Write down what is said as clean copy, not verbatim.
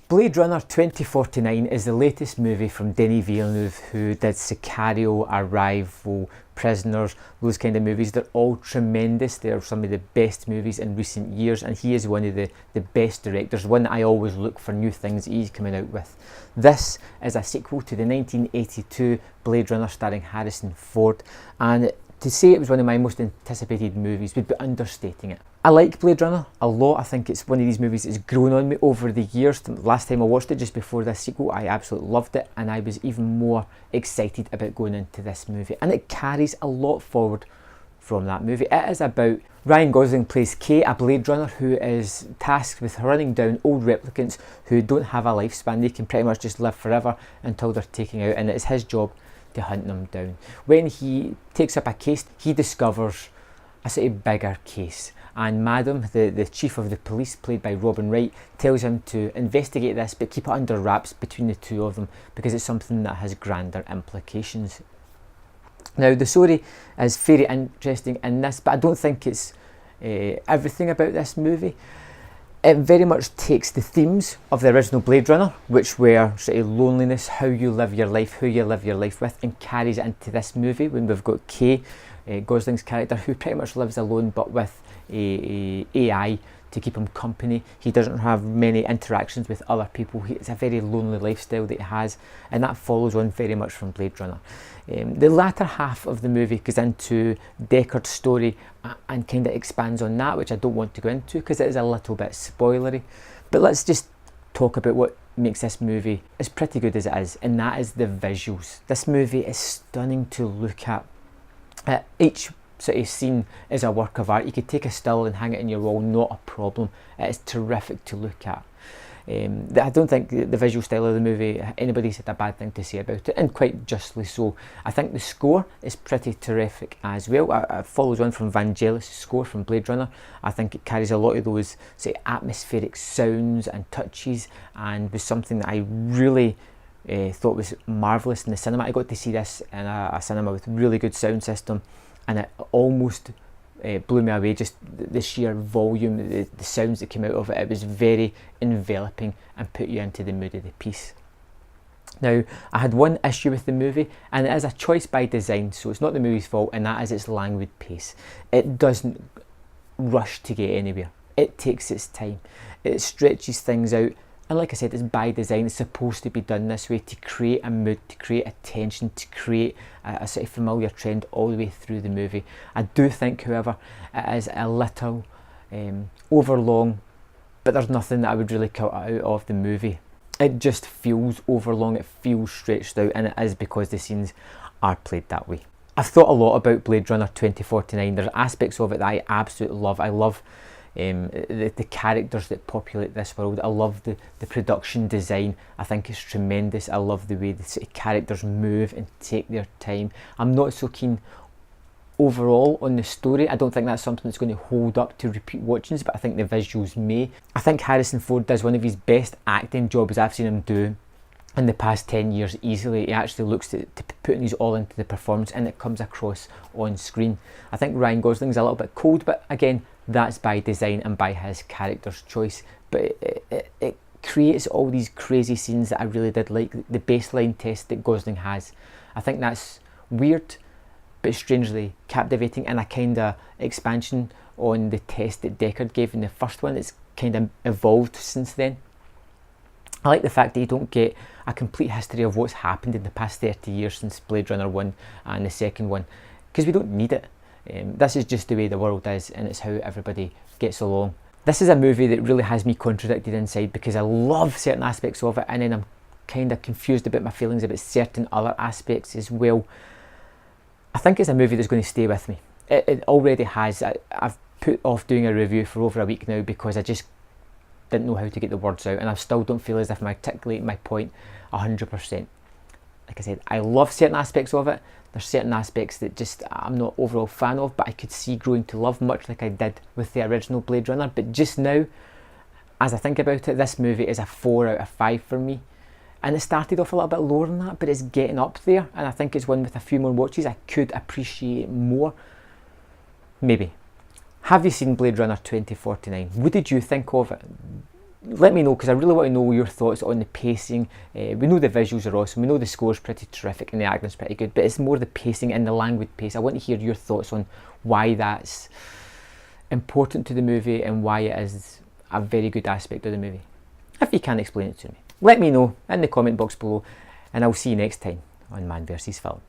Blade Runner 2049 is the latest movie from Denis Villeneuve, who did Sicario, Arrival, Prisoners, those kind of movies. They're all tremendous. They're some of the best movies in recent years, and he is one of the best directors, one that I always look for new things that he's coming out with. This is a sequel to the 1982 Blade Runner starring Harrison Ford, and to say it was one of my most anticipated movies would be understating it. I like Blade Runner a lot. I think it's one of these movies that's grown on me over the years. The last time I watched it, just before this sequel, I absolutely loved it, and I was even more excited about going into this movie. And it carries a lot forward from that movie. It is about Ryan Gosling plays K, a Blade Runner who is tasked with hunting down old replicants who don't have a lifespan. They can pretty much just live forever until they're taken out, and it's his job to hunt them down. When he takes up a case, he discovers a sort of bigger case, and Madam, the chief of the police, played by Robin Wright, tells him to investigate this but keep it under wraps between the two of them because it's something that has grander implications. Now, the story is very interesting in this, but I don't think it's everything about this movie. It very much takes the themes of the original Blade Runner, which were sort of loneliness, how you live your life, who you live your life with, and carries it into this movie when we've got Kay, Gosling's character, who pretty much lives alone but with a AI to keep him company. He doesn't have many interactions with other people. It's a very lonely lifestyle that he has, and that follows on very much from Blade Runner. The latter half of the movie goes into Deckard's story and kind of expands on that, which I don't want to go into because it is a little bit spoilery. But let's just talk about what makes this movie as pretty good as it is, and that is the visuals. This movie is stunning to look at. Each sort of scene is a work of art. You could take a still and hang it in your wall, not a problem. It is terrific to look at. I don't think the visual style of the movie, anybody's had a bad thing to say about it, and quite justly so. I think the score is pretty terrific as well. It follows on from Vangelis' score from Blade Runner. I think it carries a lot of those say atmospheric sounds and touches, and was something that I really thought was marvellous in the cinema. I got to see this in a cinema with really good sound system, and it almost blew me away, just the sheer volume, the sounds that came out of it. It was very enveloping and put you into the mood of the piece. Now, I had one issue with the movie, and it is a choice by design, so it's not the movie's fault, and that is its languid pace. It doesn't rush to get anywhere. It takes its time. It stretches things out, and like I said, it's by design. It's supposed to be done this way to create a mood, to create a tension, to create a sort of familiar trend all the way through the movie. I do think, however, it is a little overlong, but there's nothing that I would really cut out of the movie. It just feels overlong, it feels stretched out, and it is because the scenes are played that way. I've thought a lot about Blade Runner 2049. There's aspects of it that I absolutely love. I love the characters that populate this world. I love the production design. I think it's tremendous. I love the way the sort of characters move and take their time. I'm not so keen overall on the story. I don't think that's something that's going to hold up to repeat watchings, but I think the visuals may. I think Harrison Ford does one of his best acting jobs I've seen him do in the past 10 years easily. He actually looks to putting his all into the performance, and it comes across on screen. I think Ryan Gosling's a little bit cold, but again, that's by design and by his character's choice. But it creates all these crazy scenes that I really did like. The baseline test that Gosling has, I think that's weird but strangely captivating, and a kind of expansion on the test that Deckard gave in the first one. It's kind of evolved since then. I like the fact that you don't get a complete history of what's happened in the past 30 years since Blade Runner 1 and the second one, because we don't need it. This is just the way the world is, and it's how everybody gets along. This is a movie that really has me contradicted inside, because I love certain aspects of it, and then I'm kind of confused about my feelings about certain other aspects as well. I think it's a movie that's going to stay with me. It already has. I've put off doing a review for over a week now because I just didn't know how to get the words out, and I still don't feel as if I'm articulating my point 100%. Like I said, I love certain aspects of it. There's certain aspects that just I'm not overall fan of, but I could see growing to love, much like I did with the original Blade Runner. But just now, as I think about it, this movie is a 4 out of 5 for me. And it started off a little bit lower than that, but it's getting up there, and I think it's one with a few more watches I could appreciate more. Maybe. Have you seen Blade Runner 2049? What did you think of it? let me know, because I really want to know your thoughts on the pacing. We know the visuals are awesome, we know the score's pretty terrific and the acting's pretty good, but it's more the pacing and the language pace. I want to hear your thoughts on why that's important to the movie and why it is a very good aspect of the movie. If you can explain it to me, let me know in the comment box below, and I'll see you next time on Man vs. Film.